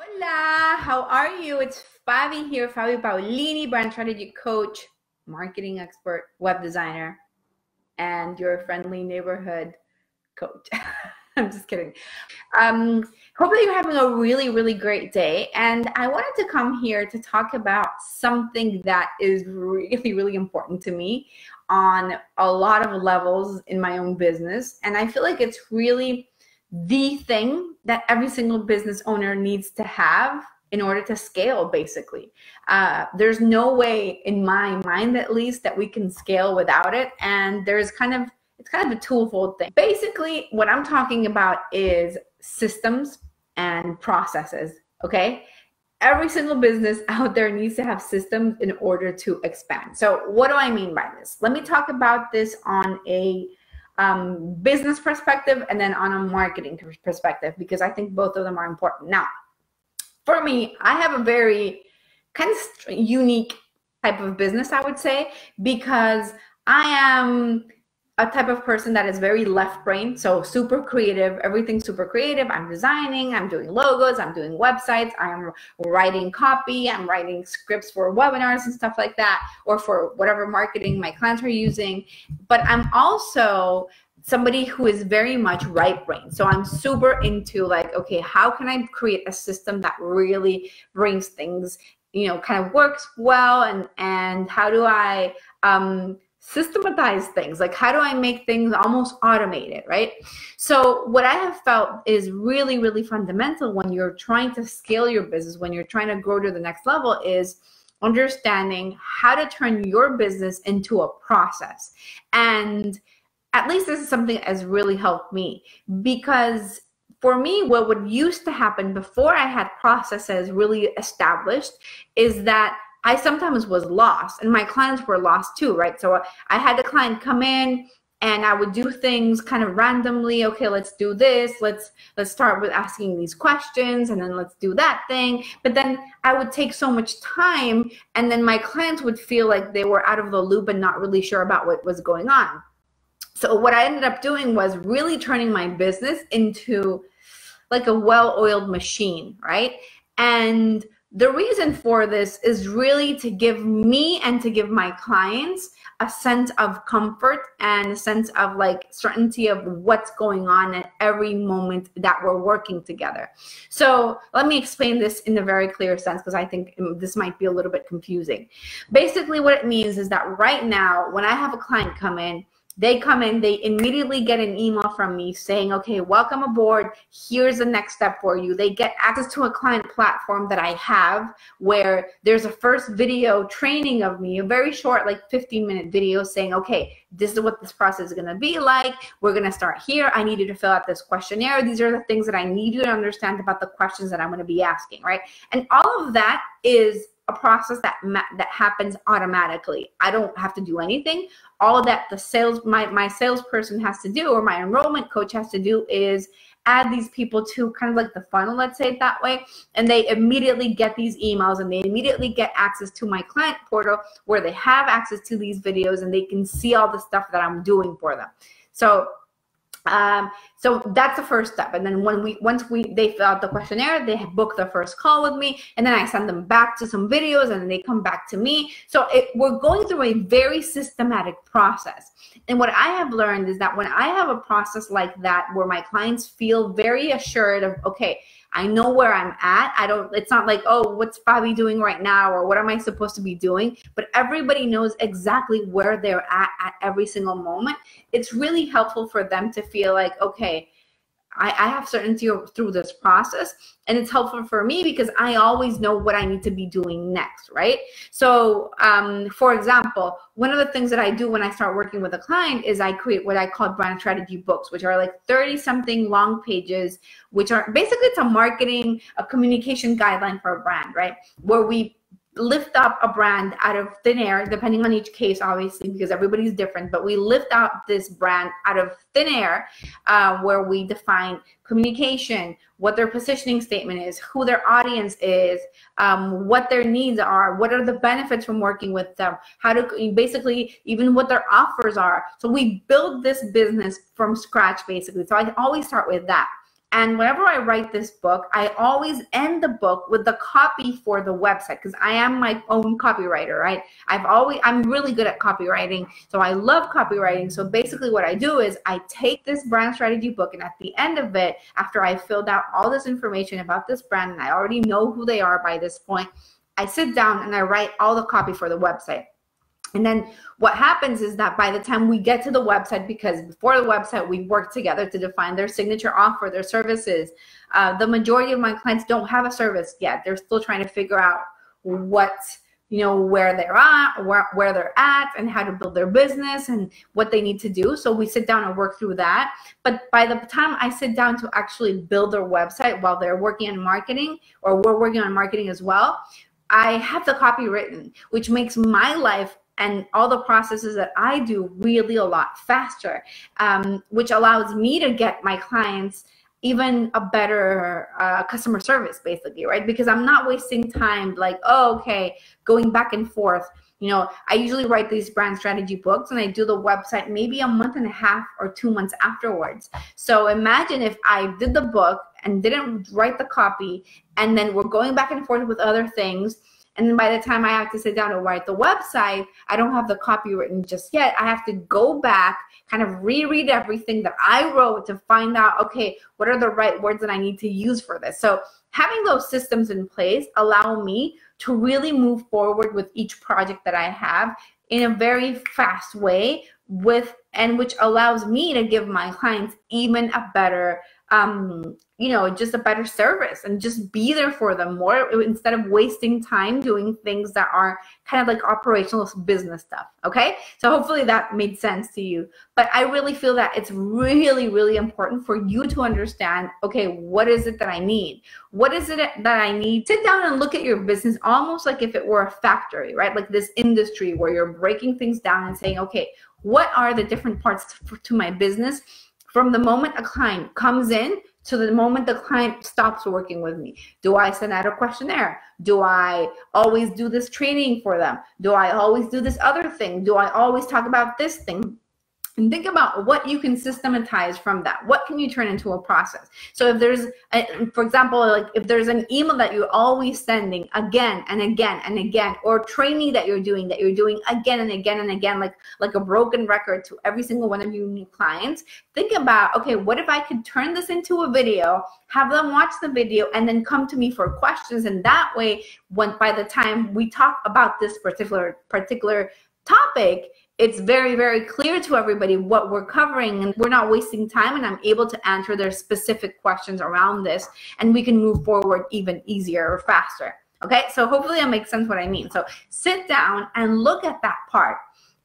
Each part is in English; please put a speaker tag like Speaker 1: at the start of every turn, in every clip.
Speaker 1: Hola, how are you? It's Fabi here, Fabi Paolini, brand strategy coach, marketing expert, web designer, and your friendly neighborhood coach. I'm just kidding. Hopefully you're having a really great day. And I wanted to come here to talk about something that is really important to me on a lot of levels in my own business. And I feel like it's really the thing that every single business owner needs to have in order to scale, basically. There's no way, in my mind at least, that we can scale without it. And it's kind of a twofold thing. Basically, what I'm talking about is systems and processes, okay? Every single business out there needs to have systems in order to expand. So what do I mean by this? Let me talk about this on a business perspective and then on a marketing perspective, because I think both of them are important. Now, for me, I have a very kind of unique type of business, I would say, because I am a type of person that is very left brain, so super creative, everything's super creative. I'm designing, I'm doing logos, I'm doing websites, I'm writing copy, I'm writing scripts for webinars and stuff like that, or for whatever marketing my clients are using. But I'm also somebody who is very much right brain. So I'm super into like, okay, how can I create a system that really brings things, kind of works well, and how do I systematize things? Like, how do I make things almost automated, right? So what I have felt is really fundamental when you're trying to scale your business, when you're trying to grow to the next level, is understanding how to turn your business into a process. And at least this is something that has really helped me, because for me, what would used to happen before I had processes really established is that I sometimes was lost, and my clients were lost too, right? So I had the client come in and I would do things kind of randomly. Okay, let's do this. Let's start with asking these questions, and then let's do that thing. But then I would take so much time, and then my clients would feel like they were out of the loop and not really sure about what was going on. So what I ended up doing was really turning my business into like a well-oiled machine, right? And the reason for this is really to give me and to give my clients a sense of comfort and a sense of like certainty of what's going on at every moment that we're working together. So let me explain this in a very clear sense, because I think this might be a little bit confusing. Basically, what it means is that right now, when I have a client come in, they immediately get an email from me saying, okay, welcome aboard. Here's the next step for you. They get access to a client platform that I have, where there's a first video training of me, a very short, like 15-minute video saying, okay, this is what this process is going to be like. We're going to start here. I need you to fill out this questionnaire. These are the things that I need you to understand about the questions that I'm going to be asking, right? And all of that is a process that happens automatically. I don't have to do anything. All that my salesperson has to do, or my enrollment coach has to do, is add these people to kind of like the funnel, let's say it that way, and they immediately get these emails, and they immediately get access to my client portal, where they have access to these videos, and they can see all the stuff that I'm doing for them. So that's the first step. And then once they fill out the questionnaire, they book the first call with me, and then I send them back to some videos, and then they come back to me. So we're going through a very systematic process. And what I have learned is that when I have a process like that, where my clients feel very assured of, okay, I know where I'm at. It's not like, oh, what's Fabi doing right now, or what am I supposed to be doing? But everybody knows exactly where they're at every single moment. It's really helpful for them to feel like, okay, I have certainty through this process, and it's helpful for me because I always know what I need to be doing next, right? So, for example, one of the things that I do when I start working with a client is I create what I call brand strategy books, which are like 30-something long pages, which are basically, it's a communication guideline for a brand, right? Where we lift up a brand out of thin air, depending on each case, obviously, because everybody's different, but we lift out this brand out of thin air, where we define communication, what their positioning statement is, who their audience is, what their needs are, what are the benefits from working with them, how to basically even what their offers are. So we build this business from scratch, basically. So I always start with that. And whenever I write this book, I always end the book with the copy for the website, because I am my own copywriter, right? I'm really good at copywriting. So I love copywriting. So basically what I do is I take this brand strategy book, and at the end of it, after I filled out all this information about this brand, and I already know who they are by this point, I sit down and I write all the copy for the website. And then what happens is that by the time we get to the website, because before the website, we work together to define their signature offer, their services. The majority of my clients don't have a service yet. They're still trying to figure out what, where they're at, where they're at, and how to build their business and what they need to do. So we sit down and work through that. But by the time I sit down to actually build their website while they're working on marketing, or we're working on marketing as well, I have the copy written, which makes my life and all the processes that I do really a lot faster, which allows me to get my clients even a better customer service, basically, right? Because I'm not wasting time like, oh, okay, going back and forth. I usually write these brand strategy books and I do the website maybe a month and a half or 2 months afterwards. So imagine if I did the book and didn't write the copy, and then we're going back and forth with other things. And then by the time I have to sit down and write the website, I don't have the copy written just yet. I have to go back, kind of reread everything that I wrote to find out, okay, what are the right words that I need to use for this? So having those systems in place allow me to really move forward with each project that I have in a very fast way, which allows me to give my clients even a better just a better service, and just be there for them more, instead of wasting time doing things that are kind of like operational business stuff. Okay, so hopefully that made sense to you. But I really feel that it's really, really important for you to understand, okay, what is it that I need? What is it that I need? Sit down and look at your business almost like if it were a factory, right? Like this industry where you're breaking things down and saying, okay, what are the different parts to my business from the moment a client comes in to the moment the client stops working with me? Do I send out a questionnaire? Do I always do this training for them? Do I always do this other thing? Do I always talk about this thing? And think about what you can systematize from that. What can you turn into a process? So if there's, for example, like if there's an email that you're always sending again and again and again, or training that you're doing again and again and again, like a broken record to every single one of your new clients, think about, okay, what if I could turn this into a video, have them watch the video, and then come to me for questions? And that way, by the time we talk about this particular topic, it's very, very clear to everybody what we're covering, and we're not wasting time, and I'm able to answer their specific questions around this, and we can move forward even easier or faster. Okay, so hopefully that makes sense what I mean. So sit down and look at that part.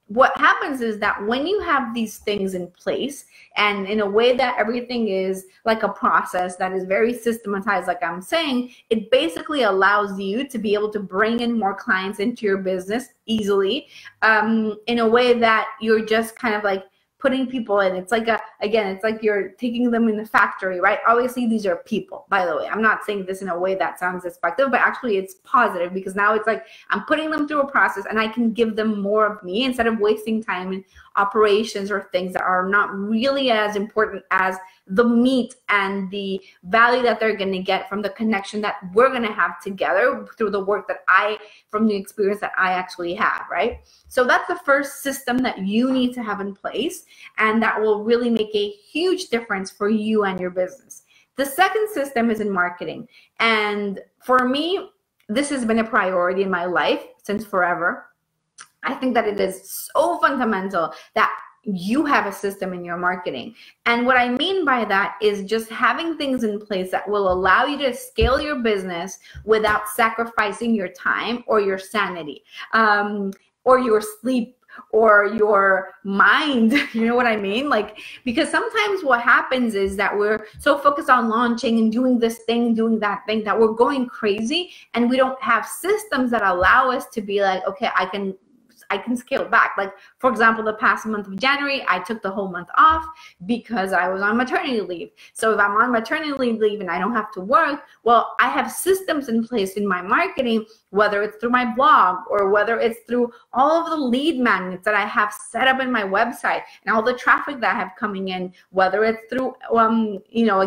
Speaker 1: What happens is that when you have these things in place, and in a way that everything is like a process that is very systematized, like I'm saying, it basically allows you to be able to bring in more clients into your business easily, in a way that you're just kind of like putting people in. It's like it's like you're taking them in the factory, right? Obviously, these are people, by the way. I'm not saying this in a way that sounds despectful, but actually it's positive, because now it's like I'm putting them through a process and I can give them more of me instead of wasting time in operations or things that are not really as important as the meat and the value that they're going to get from the connection that we're going to have together through the work from the experience that I actually have, right? So that's the first system that you need to have in place, and that will really make a huge difference for you and your business. The second system is in marketing. And for me, this has been a priority in my life since forever. I think that it is so fundamental that you have a system in your marketing. And what I mean by that is just having things in place that will allow you to scale your business without sacrificing your time or your sanity, or your sleep, or your mind. You know what I mean? Like, because sometimes what happens is that we're so focused on launching and doing this thing, doing that thing, that we're going crazy, and we don't have systems that allow us to be like, okay, I can I can scale back. Like, for example, the past month of January, I took the whole month off because I was on maternity leave. So if I'm on maternity leave and I don't have to work, well, I have systems in place in my marketing, whether it's through my blog or whether it's through all of the lead magnets that I have set up in my website and all the traffic that I have coming in, whether it's through,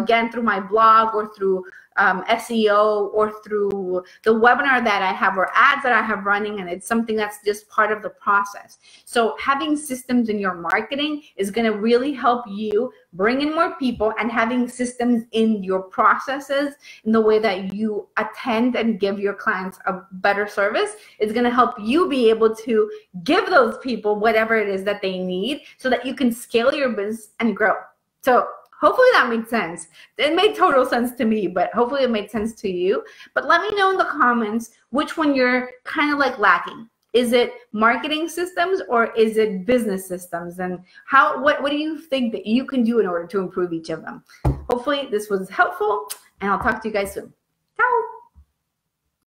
Speaker 1: again, through my blog or through SEO or through the webinar that I have or ads that I have running, and it's something that's just part of the process. So having systems in your marketing is going to really help you bring in more people, and having systems in your processes in the way that you attend and give your clients a better service is going to help you be able to give those people whatever it is that they need so that you can scale your business and grow. So hopefully that made sense. It made total sense to me, but hopefully it made sense to you. But let me know in the comments which one you're kind of like lacking. Is it marketing systems or is it business systems? And what do you think that you can do in order to improve each of them? Hopefully this was helpful, and I'll talk to you guys soon. Ciao.